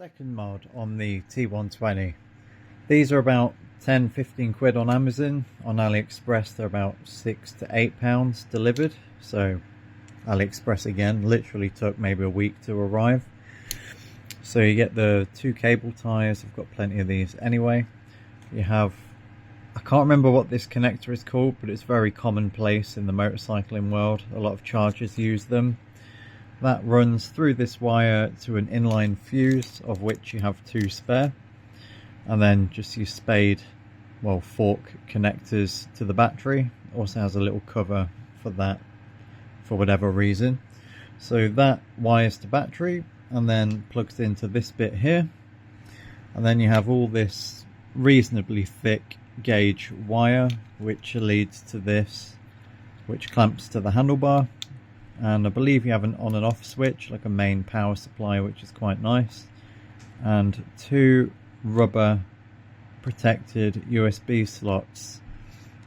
Second mod on the T120. These are about 10-15 quid on Amazon. On AliExpress they're about £6 to £8 delivered. So AliExpress again literally took maybe a week to arrive. So you get the two cable ties. I've got plenty of these anyway. You have, I can't remember what this connector is called, but it's very commonplace in the motorcycling world. A lot of chargers use them. That runs through this wire to an inline fuse, of which you have two spare, and then just your fork connectors to the battery. Also has a little cover for that for whatever reason. So that wires to battery and then plugs into this bit here, and then you have all this reasonably thick gauge wire which leads to this, which clamps to the handlebar. And I believe you have an on and off switch, like a main power supply, which is quite nice, and two rubber protected USB slots.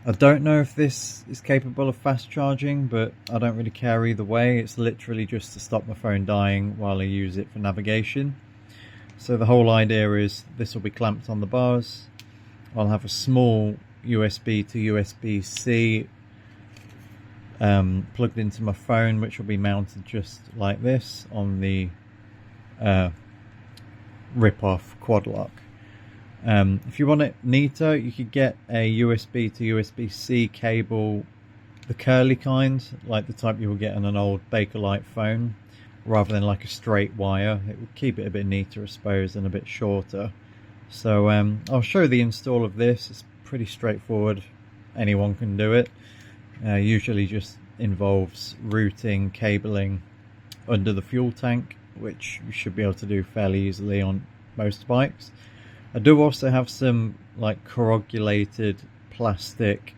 I don't know if this is capable of fast charging, but I don't really care either way. It's literally just to stop my phone dying while I use it for navigation. So the whole idea is this will be clamped on the bars. I'll have a small USB to USB-C plugged into my phone, which will be mounted just like this on the rip-off quad lock. If you want it neater, you could get a USB to USB-C cable, the curly kind, like the type you will get on an old Bakelite phone, rather than like a straight wire. It will keep it a bit neater, I suppose, and a bit shorter. So I'll show the install of this. It's pretty straightforward, anyone can do it. Usually just involves routing cabling under the fuel tank, which you should be able to do fairly easily on most bikes. I do also have some like coagulated plastic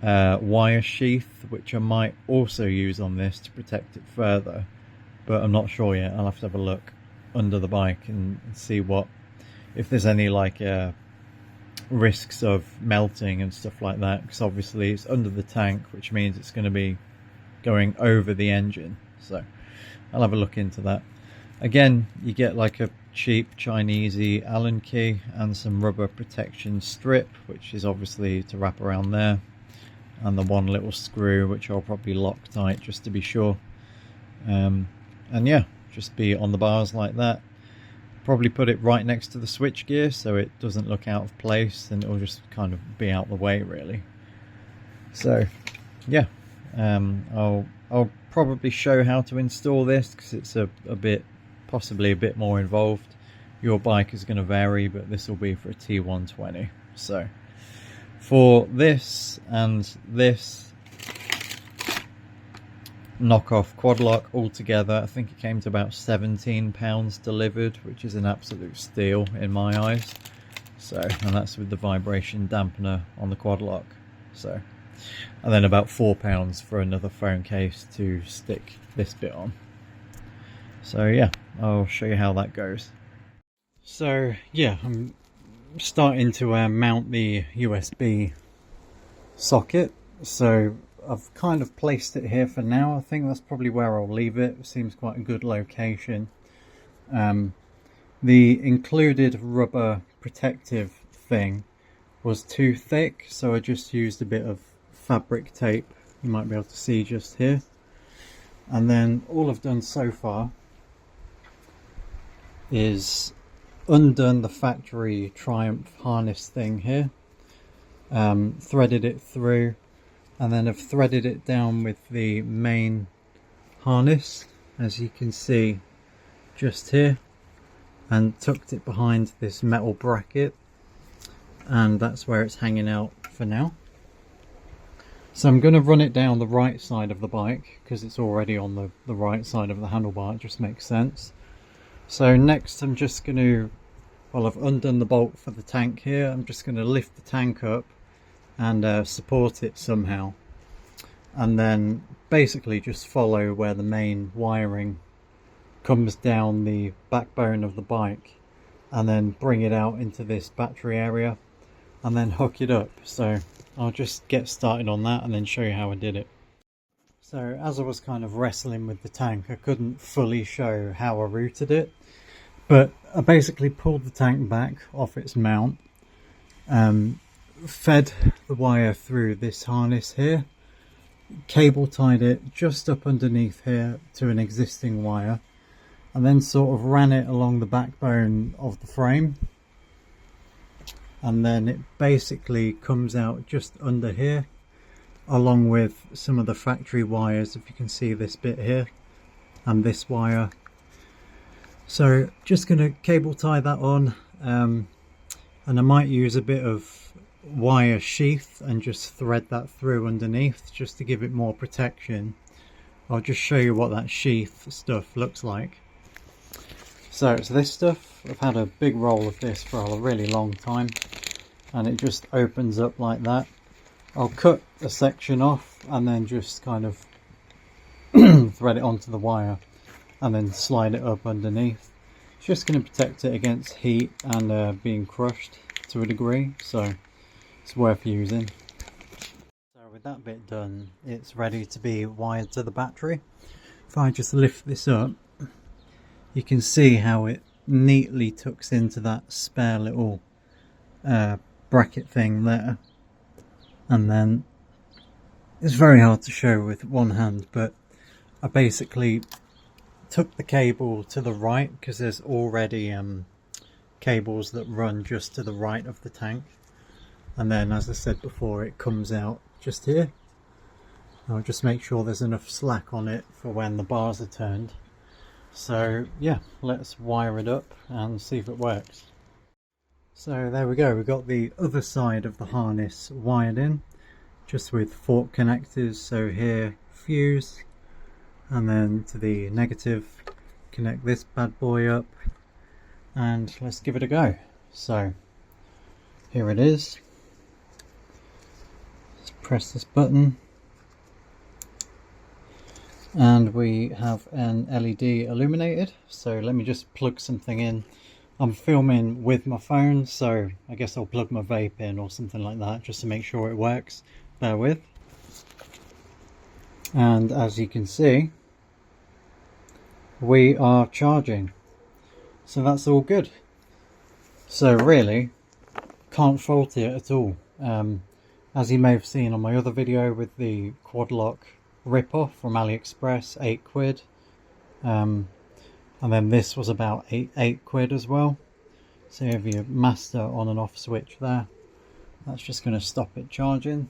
wire sheath, which I might also use on this to protect it further, but I'm not sure yet. I'll have to have a look under the bike and see if there's any like risks of melting and stuff like that, because obviously it's under the tank, which means it's going to be going over the engine. So I'll have a look into that. Again, you get like a cheap Chinese Allen key and some rubber protection strip, which is obviously to wrap around there, and the one little screw which I'll probably lock tight just to be sure. And yeah, just be on the bars like that. Probably put it right next to the switch gear so it doesn't look out of place, and it'll just kind of be out the way really. So yeah, I'll probably show how to install this, because it's possibly a bit more involved. Your bike is going to vary, but this will be for a T120. So for this and this knockoff quad lock altogether, I think it came to about £17 delivered, which is an absolute steal in my eyes. So, and that's with the vibration dampener on the quad lock. So, and then about £4 for another phone case to stick this bit on. So yeah, I'll show you how that goes. So yeah, I'm starting to mount the USB socket. So I've kind of placed it here for now. I think that's probably where I'll leave it. It seems quite a good location. The included rubber protective thing was too thick, so I just used a bit of fabric tape. You might be able to see just here. And then all I've done so far is undone the factory Triumph harness thing here, threaded it through, and then I've threaded it down with the main harness, as you can see just here, and tucked it behind this metal bracket, and that's where it's hanging out for now. So I'm going to run it down the right side of the bike, because it's already on the right side of the handlebar. It just makes sense. So next I'm just going to, I've undone the bolt for the tank here. I'm just going to lift the tank up and support it somehow, and then basically just follow where the main wiring comes down the backbone of the bike, and then bring it out into this battery area and then hook it up. So I'll just get started on that and then show you how I did it. So as I was kind of wrestling with the tank, I couldn't fully show how I routed it, But I basically pulled the tank back off its mount, fed the wire through this harness here, cable tied it just up underneath here to an existing wire, and then sort of ran it along the backbone of the frame, and then it basically comes out just under here along with some of the factory wires, if you can see this bit here and this wire. So just going to cable tie that on, and I might use a bit of wire sheath and just thread that through underneath just to give it more protection. I'll just show you what that sheath stuff looks like. So it's this stuff. I've had a big roll of this for a really long time, and it just opens up like that. I'll cut a section off and then just kind of thread it onto the wire and then slide it up underneath. It's just going to protect it against heat and being crushed to a degree, so it's worth using. So with that bit done, it's ready to be wired to the battery. If I just lift this up, you can see how it neatly tucks into that spare little bracket thing there. And then it's very hard to show with one hand, but I basically took the cable to the right because there's already cables that run just to the right of the tank, and then, as I said before, it comes out just here. I'll just make sure there's enough slack on it for when the bars are turned. So yeah, let's wire it up and see if it works. So there we go, we've got the other side of the harness wired in, just with fork connectors. So here, fuse, and then to the negative, connect this bad boy up, and let's give it a go. So here it is. Let's press this button, and we have an LED illuminated. So let me just plug something in. I'm filming with my phone, so I guess I'll plug my vape in or something like that just to make sure it works. Bear with. And as you can see, we are charging. So that's all good. So really, can't fault it at all. As you may have seen on my other video with the quad lock rip-off from AliExpress, 8 quid. And then this was about 8 quid as well. So you have your master on and off switch there. That's just going to stop it charging.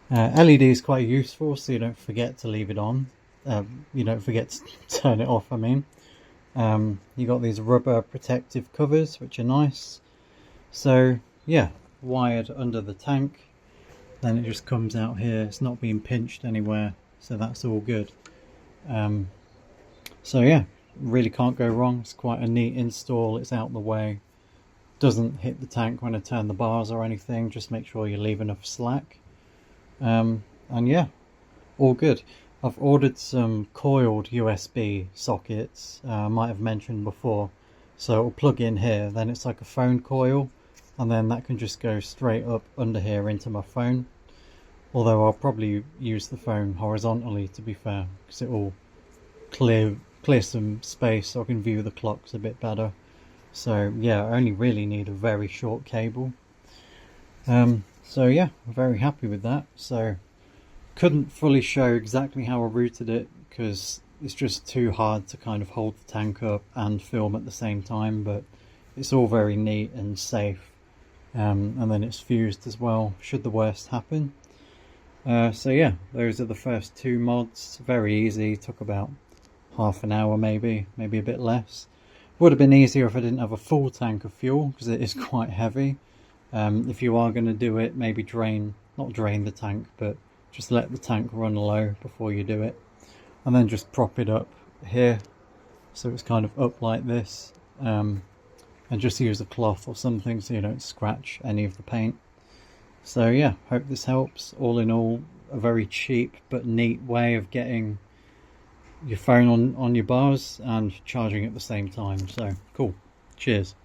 LED is quite useful, so you don't forget to leave it on. You don't forget to turn it off, I mean. You got these rubber protective covers, which are nice. So yeah, wired under the tank. Then it just comes out here. It's not being pinched anywhere, so that's all good. So yeah, really can't go wrong. It's quite a neat install. It's out the way, doesn't hit the tank when I turn the bars or anything. Just make sure you leave enough slack, and yeah, all good. I've ordered some coiled USB sockets, I might have mentioned before, so it'll plug in here, then it's like a phone coil, and then that can just go straight up under here into my phone. Although I'll probably use the phone horizontally, to be fair, because it will clear some space so I can view the clocks a bit better. So yeah, I only really need a very short cable. So yeah, I'm very happy with that. So couldn't fully show exactly how I routed it because it's just too hard to kind of hold the tank up and film at the same time, but it's all very neat and safe. And then it's fused as well, should the worst happen. So yeah, those are the first 2 mods. Very easy, took about half an hour maybe a bit less. Would have been easier if I didn't have a full tank of fuel, because it is quite heavy. If you are going to do it, maybe not drain the tank, but just let the tank run low before you do it. And then just prop it up here, so it's kind of up like this. And just use a cloth or something so you don't scratch any of the paint. So yeah, hope this helps. All in all, a very cheap but neat way of getting your phone on your bars and charging at the same time. So cool. Cheers.